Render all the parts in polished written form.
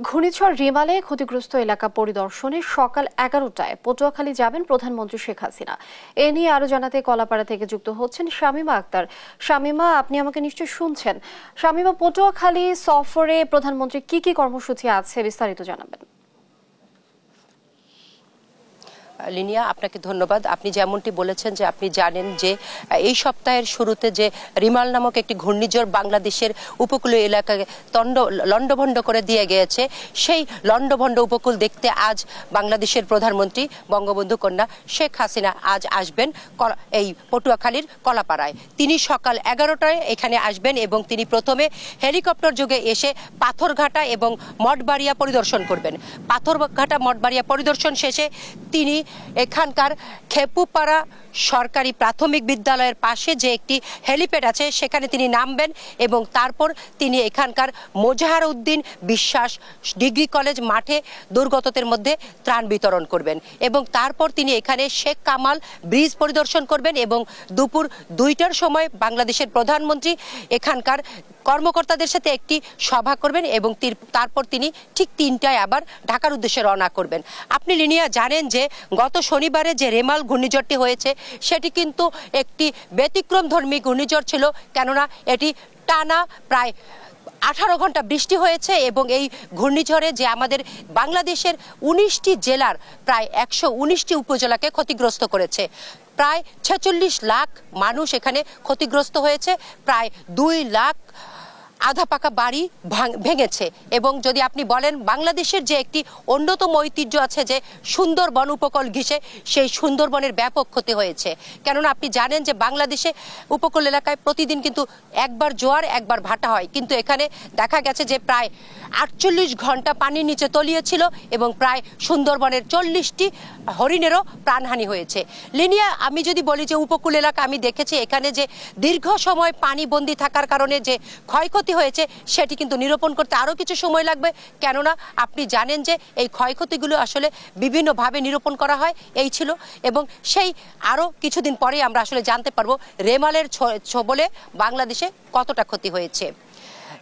ঘূর্ণিঝড় রিমালে ক্ষতিগ্রস্ত এলাকা পরিদর্শনে সকাল 11টায় পটুয়াখালী যাবেন প্রধানমন্ত্রী শেখ হাসিনা। এ নিয়ে আরো জানাতে কলাপাড়া থেকে যুক্ত হচ্ছেন শামীমা আক্তার। শামীমা, আপনি আমাকে নিশ্চয় শুনছেন। শামীমা, পটুয়াখালী সফরে প্রধানমন্ত্রী কি কি কর্মসূচি আছে বিস্তারিত জানাবেন। লিনিয়া, আপনাকে ধন্যবাদ। আপনি যেমনটি বলেছেন যে আপনি জানেন যে এই সপ্তাহের শুরুতে যে রিমাল নামক একটি ঘূর্ণিঝড় বাংলাদেশের উপকূলীয় এলাকাকে লন্ডভন্ড করে দিয়ে গিয়েছে, সেই লন্ডভন্ড উপকূল দেখতে আজ বাংলাদেশের প্রধানমন্ত্রী বঙ্গবন্ধু কন্যা শেখ হাসিনা আজ আসবেন এই পটুয়াখালীর কলাপাড়ায়। তিনি সকাল 11টায় এখানে আসবেন এবং তিনি প্রথমে হেলিকপ্টার যোগে এসে পাথরঘাটা এবং মঠবাড়িয়া পরিদর্শন করবেন। পাথরঘাটা মঠবাড়িয়া পরিদর্শন শেষে তিনি এখানকার খেপুপাড়া সরকারি প্রাথমিক বিদ্যালয়ের পাশে যে একটি হেলিপ্যাড আছে সেখানে তিনি নামবেন এবং তারপর তিনি এখানকার মোজাহার উদ্দিন বিশ্বাস ডিগ্রি কলেজ মাঠে দুর্গতদের মধ্যে ত্রাণ বিতরণ করবেন এবং তারপর তিনি এখানে শেখ কামাল ব্রিজ পরিদর্শন করবেন এবং দুপুর 2টার সময় বাংলাদেশের প্রধানমন্ত্রী এখানকার কর্মকর্তাদের সাথে একটি সভা করবেন এবং তারপর তিনি ঠিক 3টায় আবার ঢাকার উদ্দেশ্যে রওনা করবেন। আপনি লিনিয়া জানেন যে গত শনিবারে যে রেমাল ঘূর্ণিঝড়টি হয়েছে সেটি কিন্তু একটি ব্যতিক্রমধর্মী ঘূর্ণিঝড় ছিল, কেননা এটি টানা প্রায় 18 ঘন্টা বৃষ্টি হয়েছে এবং এই ঘূর্ণিঝড়ে যে আমাদের বাংলাদেশের 19টি জেলার প্রায় 119টি উপজেলাকে ক্ষতিগ্রস্ত করেছে। প্রায় 46 লাখ মানুষ এখানে ক্ষতিগ্রস্ত হয়েছে, প্রায় 2 লাখ আধা পাকা বাড়ি ভেঙেছে। এবং যদি আপনি বলেন বাংলাদেশের যে একটি অন্যতম ঐতিহ্য আছে যে সুন্দরবন উপকূল ঘিসে, সেই সুন্দরবনের ব্যাপক ক্ষতি হয়েছে। কেননা আপনি জানেন যে বাংলাদেশে উপকূল এলাকায় প্রতিদিন কিন্তু একবার জোয়ার একবার ভাটা হয়, কিন্তু এখানে দেখা গেছে যে প্রায় 48 ঘন্টা পানির নিচে তলিয়ে ছিল এবং প্রায় সুন্দরবনের 40টি হরিণেরও প্রাণহানি হয়েছে। লিনিয়া, আমি যদি বলি যে উপকূল এলাকা আমি দেখেছি এখানে যে দীর্ঘ সময় পানিবন্দী থাকার কারণে যে ক্ষয়ক্ষতি হয়েছে সেটি কিন্তু নিরূপণ করতে আরও কিছু সময় লাগবে, কেননা আপনি জানেন যে এই ক্ষয়ক্ষতিগুলো আসলে বিভিন্নভাবে নিরূপণ করা হয় এই ছিল। এবং সেই আরও কিছুদিন পরে আমরা আসলে জানতে পারবো রেমালের ছবলে বাংলাদেশে কতটা ক্ষতি হয়েছে।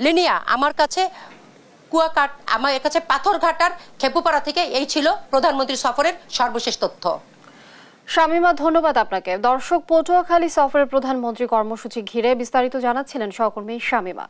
লিনিয়া, আমার কাছে পাথরঘাটার খেপুপাড়া থেকে এই ছিল প্রধানমন্ত্রী সফরের সর্বশেষ তথ্য। শামীমা, ধন্যবাদ আপনাকে। দর্শক, পটুয়াখালী সফরের প্রধানমন্ত্রী কর্মসূচি ঘিরে বিস্তারিত জানাচ্ছিলেন সহকর্মী শামীমা।